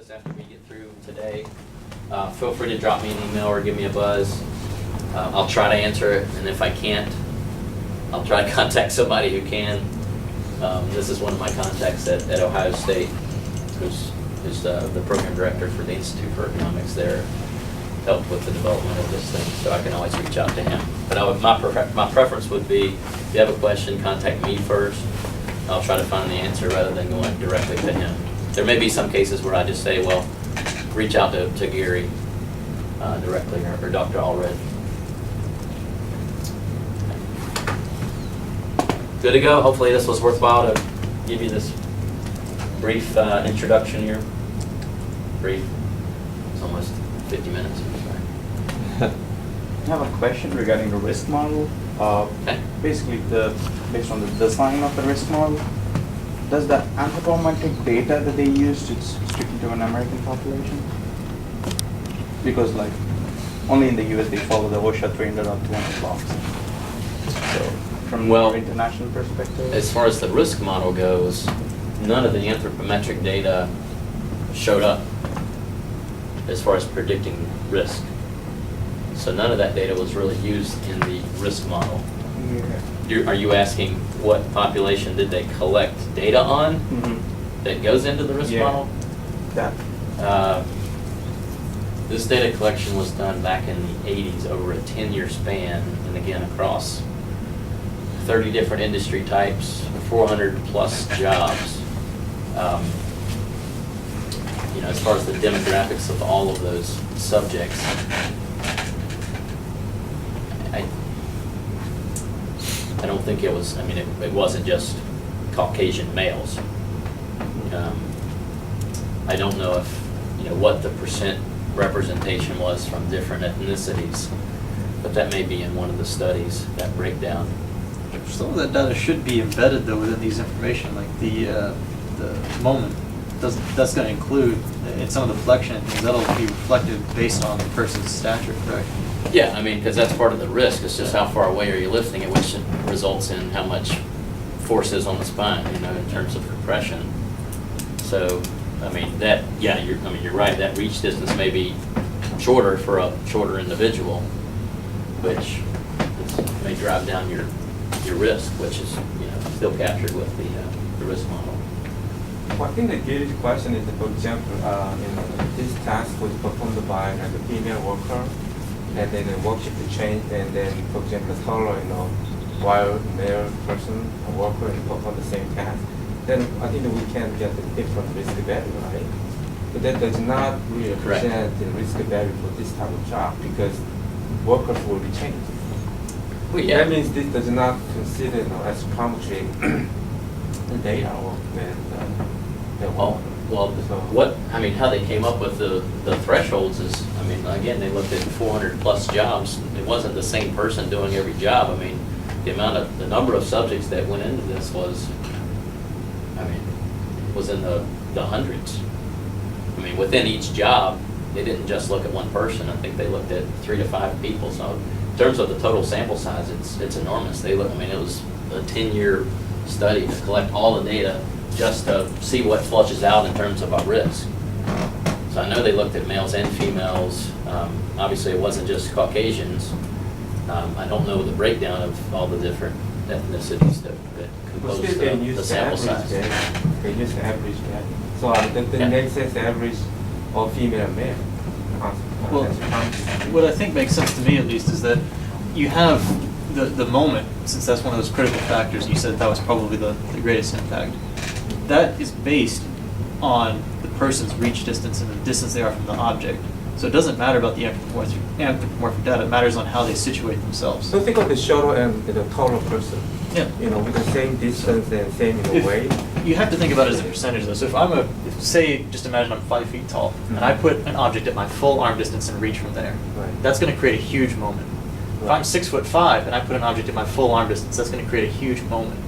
this after we get through today. Feel free to drop me an email or give me a buzz. I'll try to answer it, and if I can't, I'll try to contact somebody who can. This is one of my contacts at Ohio State, who's the program director for the Institute for Economics there, helped with the development of this thing, so I can always reach out to him. But my preference would be, if you have a question, contact me first. I'll try to find the answer rather than going directly to him. There may be some cases where I just say, well, reach out to Gary directly or Dr. Allred. Good to go. Hopefully this was worthwhile to give you this brief introduction here. Brief. It's almost 50 minutes. I have a question regarding the risk model. Okay. Basically, based on the design of the risk model, does the anthropometric data that they used is strictly to an American population? Because like only in the US they follow the OSHA 300 or 200 blocks. So from an international perspective, As far as the risk model goes, none of the anthropometric data showed up as far as predicting risk. So none of that data was really used in the risk model. Are you asking what population did they collect data on that goes into the risk model? That. This data collection was done back in the 80s over a 10-year span, and again across 30 different industry types, 400 plus jobs. As far as the demographics of all of those subjects, I don't think it was, it wasn't just Caucasian males. I don't know if, what the percent representation was from different ethnicities, but that may be in one of the studies, that breakdown. Some of that data should be embedded though within these information, like the moment. That's going to include in some of the flexion and things that'll be reflected based on the person's stature, correct? Yeah, because that's part of the risk. It's just how far away are you lifting it, which results in how much force is on the spine, in terms of compression. So, you're right. That reach distance may be shorter for a shorter individual, which may drive down your risk, which is still captured with the risk model. Well, I think the Gary's question is, for example, this task was performed by like a female worker, and then the work shift changed, and then, for example, the taller, while male person, a worker, and perform the same task, then I think that we can get a different risk value, right? But that does not really represent the risk value for this type of job, because workers will be changed. Well, yeah. That means this does not consider as prometry the data or how they came up with the thresholds is, again, they looked at 400 plus jobs. It wasn't the same person doing every job. The number of subjects that went into this was in the hundreds. Within each job, they didn't just look at one person. I think they looked at 3 to 5 people. So in terms of the total sample size, it's enormous. It was a 10-year study to collect all the data just to see what flushes out in terms of our risk. So I know they looked at males and females. Obviously, it wasn't just Caucasians. I don't know the breakdown of all the different ethnicities that compose the sample size. They use the average value. So the next is the average of female and male. Well, what I think makes sense to me, at least, is that you have the moment, since that's one of those critical factors, and you said that was probably the greatest impact. That is based on the person's reach distance and the distance they are from the object. So it doesn't matter about the anthropomorphic data, it matters on how they situate themselves. So think of the shorter and the taller person. Yeah. With the same distance and same weight. You have to think about it as a percentage though. So if say, just imagine I'm 5 feet tall, and I put an object at my full arm distance and reach from there, that's going to create a huge moment. If I'm 6'5" and I put an object at my full arm distance, that's going to create a huge moment.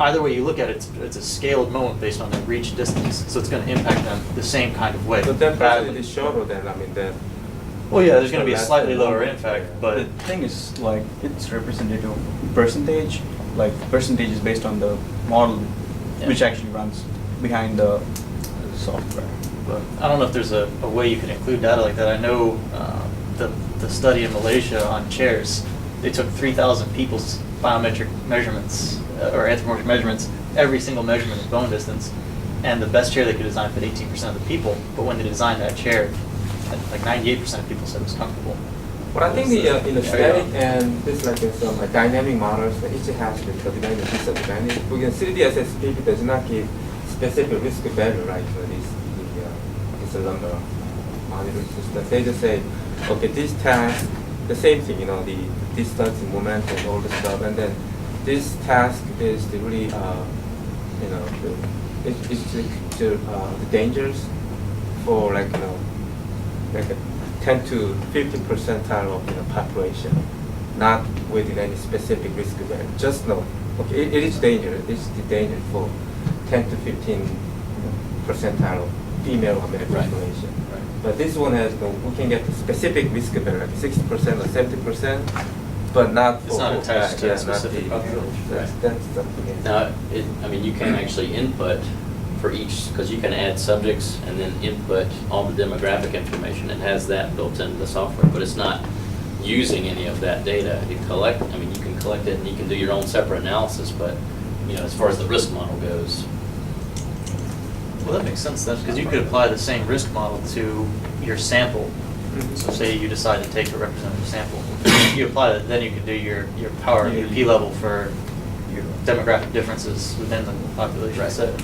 Either way you look at it, it's a scaled moment based on the reach distance, so it's going to impact them the same kind of way. So that person is shorter than, well, yeah, there's going to be a slightly lower impact, but the thing is, it's representative percentage. Percentage is based on the model, which actually runs behind the software. But I don't know if there's a way you can include data like that. I know the study in Malaysia on chairs, they took 3,000 people's biometric measurements, or anthropomorphic measurements, every single measurement of bone distance, and the best chair they could design fit 18% of the people, but when they designed that chair, like 98% of people said it was comfortable. But I think in the static and this like some dynamic models, that each has the advantage and disadvantage. Because 3D SSPP does not give specific risk value, right? For this lumbar monitoring system. They just say, okay, this task, the same thing, the distance, moment, and all the stuff, and then this task is the really, it's the dangers for like a 10 to 50 percentile of population, not within any specific risk value. Just know, okay, it is dangerous. It's the danger for 10 to 15 percentile of female American population. Right. But this one has we can get the specific risk value, like 60% or 70%, but not for It's not attached to a not specific the- population. That's something. Now, you can actually input for each, because you can add subjects and then input all the demographic information. It has that built into the software, but it's not using any of that data. You can collect it and you can do your own separate analysis, but, as far as the risk model goes. Well, that makes sense then, because you could apply the same risk model to your sample. So say you decide to take a representative sample, you apply that, then you can do your power, your P level for your demographic differences within the population Right. set.